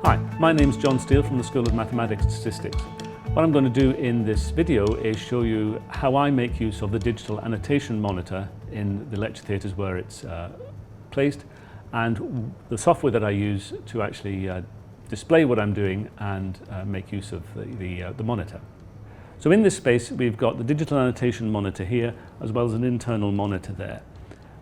Hi, my name's John Steele from the School of Mathematics and Statistics. What I'm going to do in this video is show you how I make use of the digital annotation monitor in the lecture theatres where it's placed, and the software that I use to actually display what I'm doing and make use of the monitor. So in this space we've got the digital annotation monitor here as well as an internal monitor there.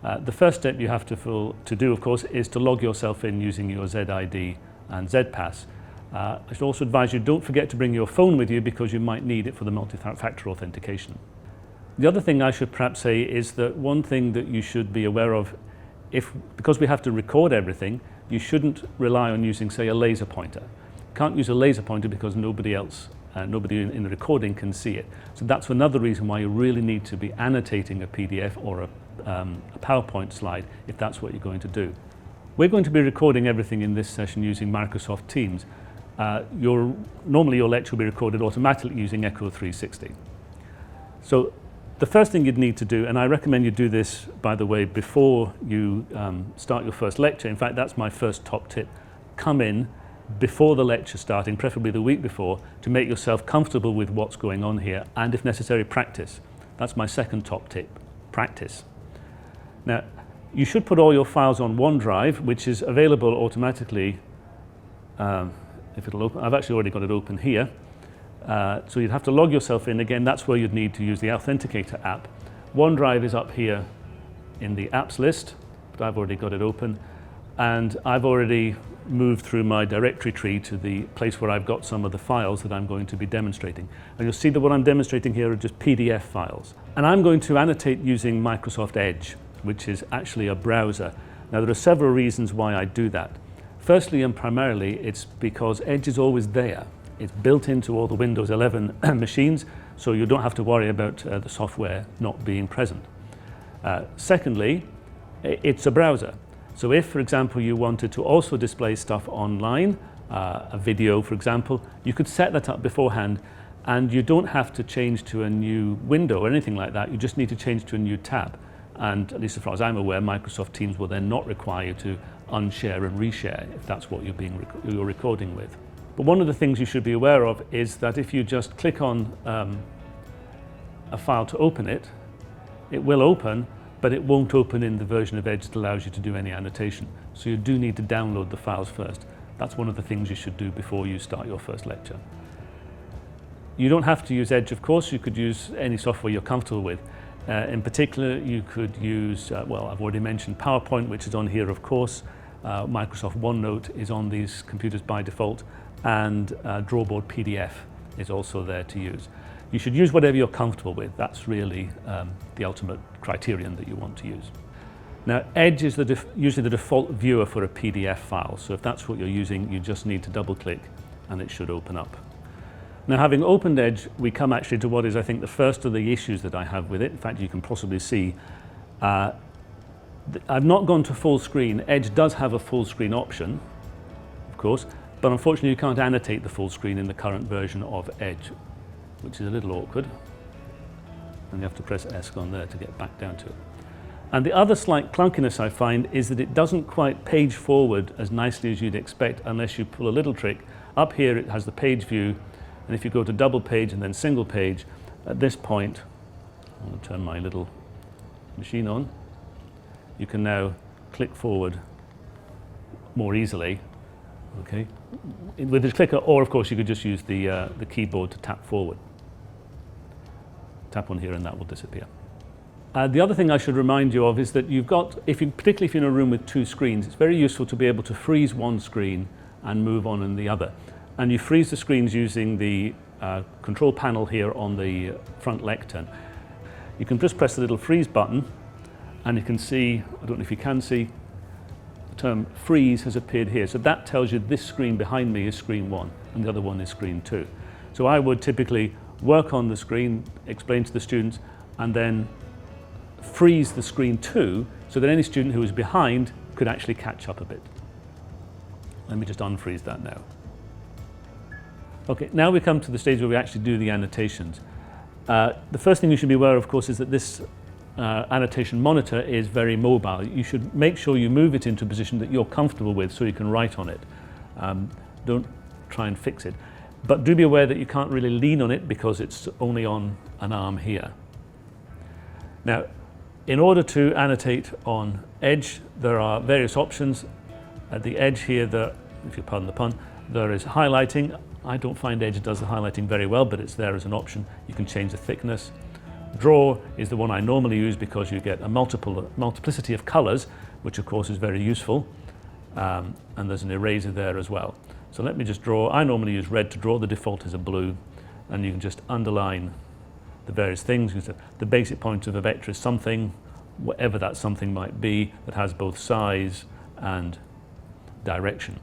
The first step you have to do, of course, is to log yourself in using your ZID and ZPass. I should also advise you, don't forget to bring your phone with you because you might need it for the multi-factor authentication. The other thing I should perhaps say is that one thing that you should be aware of, because we have to record everything, you shouldn't rely on using, say, a laser pointer. You can't use a laser pointer because nobody in the recording can see it. So that's another reason why you really need to be annotating a PDF or a PowerPoint slide if that's what you're going to do. We're going to be recording everything in this session using Microsoft Teams. Normally your lecture will be recorded automatically using Echo 360. So the first thing you'd need to do, and I recommend you do this, by the way, before you start your first lecture. In fact, that's my first top tip. Come in before the lecture starting, preferably the week before, to make yourself comfortable with what's going on here, and if necessary, practice. That's my second top tip, practice. Now, you should put all your files on OneDrive, which is available automatically. If it'll open, I've actually already got it open here. So you'd have to log yourself in. Again, that's where you'd need to use the Authenticator app. OneDrive is up here in the apps list, but I've already got it open. And I've already moved through my directory tree to the place where I've got some of the files that I'm going to be demonstrating. And you'll see that what I'm demonstrating here are just PDF files. And I'm going to annotate using Microsoft Edge, which is actually a browser. Now, there are several reasons why I do that. Firstly and primarily, it's because Edge is always there. It's built into all the Windows 11 machines, so you don't have to worry about the software not being present. Secondly, it's a browser. So if, for example, you wanted to also display stuff online, a video, for example, you could set that up beforehand, and you don't have to change to a new window or anything like that. You just need to change to a new tab. And at least as far as I'm aware, Microsoft Teams will then not require you to unshare and reshare if that's what you're recording with. But one of the things you should be aware of is that if you just click on a file to open it, it will open, but it won't open in the version of Edge that allows you to do any annotation. So you do need to download the files first. That's one of the things you should do before you start your first lecture. You don't have to use Edge, of course. You could use any software you're comfortable with. In particular, you could use, well, I've already mentioned PowerPoint, which is on here, of course. Microsoft OneNote is on these computers by default, and Drawboard PDF is also there to use. You should use whatever you're comfortable with. That's really the ultimate criterion that you want to use. Now, Edge is usually the default viewer for a PDF file, so if that's what you're using, you just need to double-click and it should open up. Now, having opened Edge, we come actually to what is, I think, the first of the issues that I have with it. In fact, you can possibly see I've not gone to full screen. Edge does have a full screen option, of course, but unfortunately you can't annotate the full screen in the current version of Edge, which is a little awkward. And you have to press ESC on there to get back down to it. And the other slight clunkiness I find is that it doesn't quite page forward as nicely as you'd expect unless you pull a little trick. Up here it has the page view, and if you go to double page and then single page, at this point, I'm going to turn my little machine on, you can now click forward more easily, okay, with the clicker, or of course you could just use the keyboard to tap forward. Tap on here and that will disappear. The other thing I should remind you of is that you've got, particularly if you're in a room with two screens, it's very useful to be able to freeze one screen and move on in the other. And you freeze the screens using the control panel here on the front lectern. You can just press the little freeze button and you can see, I don't know if you can see, the term freeze has appeared here. So that tells you this screen behind me is screen 1 and the other one is screen 2. So I would typically work on the screen, explain to the students, and then freeze the screen 2 so that any student who is behind could actually catch up a bit. Let me just unfreeze that now. Okay, now we come to the stage where we actually do the annotations. The first thing you should be aware of course, is that this annotation monitor is very mobile. You should make sure you move it into a position that you're comfortable with so you can write on it. don't try and fix it. But do be aware that you can't really lean on it because it's only on an arm here. Now, in order to annotate on edge, there are various options. At the edge here, if you pardon the pun, there is highlighting. I don't find edge does the highlighting very well, but it's there as an option. You can change the thickness. Draw is the one I normally use because you get a multiplicity of colors, which of course is very useful. And there's an eraser there as well. So let me just draw. I normally use red to draw. The default is a blue, and you can just underline the various things. The basic point of a vector is something, whatever that something might be, that has both size and direction.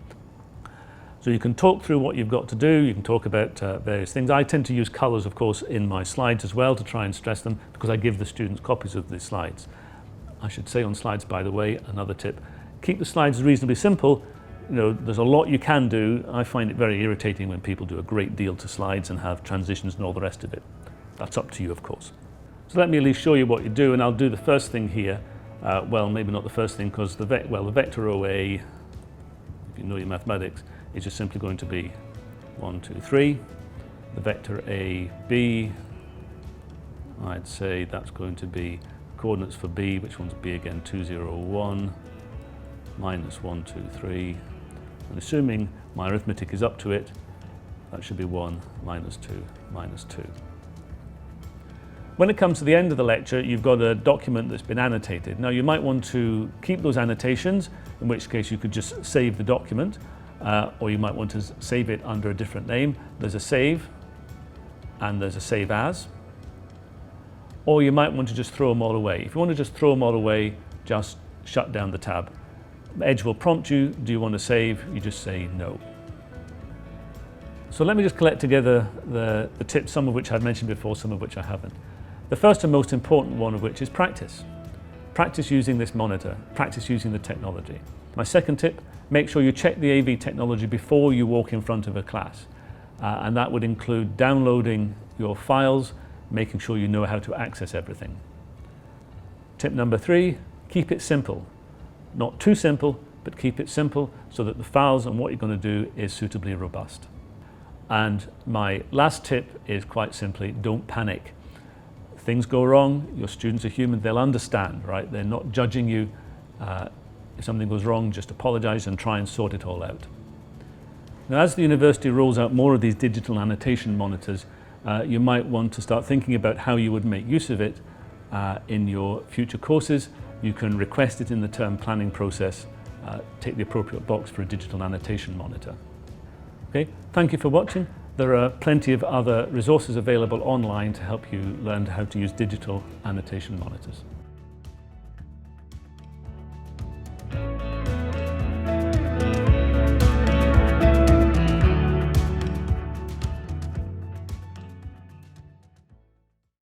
So you can talk through what you've got to do. You can talk about various things. I tend to use colors, of course, in my slides as well to try and stress them, because I give the students copies of the slides. I should say on slides, by the way, another tip, keep the slides reasonably simple. You know, there's a lot you can do. I find it very irritating when people do a great deal to slides and have transitions and all the rest of it. That's up to you, of course. So let me at least show you what you do, and I'll do the first thing here. Well, maybe not the first thing, because the vector OA, if you know your mathematics, is just simply going to be 1, 2, 3. The vector AB, I'd say that's going to be coordinates for B, which one's B again, 2, 0, 1, minus 1, 2, 3. And assuming my arithmetic is up to it, that should be 1, minus 2, minus 2. When it comes to the end of the lecture, you've got a document that's been annotated. Now you might want to keep those annotations, in which case you could just save the document, or you might want to save it under a different name. There's a save, and there's a save as. Or you might want to just throw them all away. If you want to just throw them all away, just shut down the tab. Edge will prompt you, do you want to save? You just say no. So let me just collect together the tips, some of which I've mentioned before, some of which I haven't. The first and most important one of which is practice. Practice using this monitor, practice using the technology. My second tip, make sure you check the AV technology before you walk in front of a class. And that would include downloading your files, making sure you know how to access everything. Tip number 3, keep it simple. Not too simple, but keep it simple so that the files and what you're going to do is suitably robust. And my last tip is quite simply, don't panic. Things go wrong, your students are human, they'll understand, right? They're not judging you. If something goes wrong, just apologize and try and sort it all out. Now, as the university rolls out more of these digital annotation monitors, you might want to start thinking about how you would make use of it in your future courses. You can request it in the term planning process, take the appropriate box for a digital annotation monitor. Okay, thank you for watching. There are plenty of other resources available online to help you learn how to use digital annotation monitors.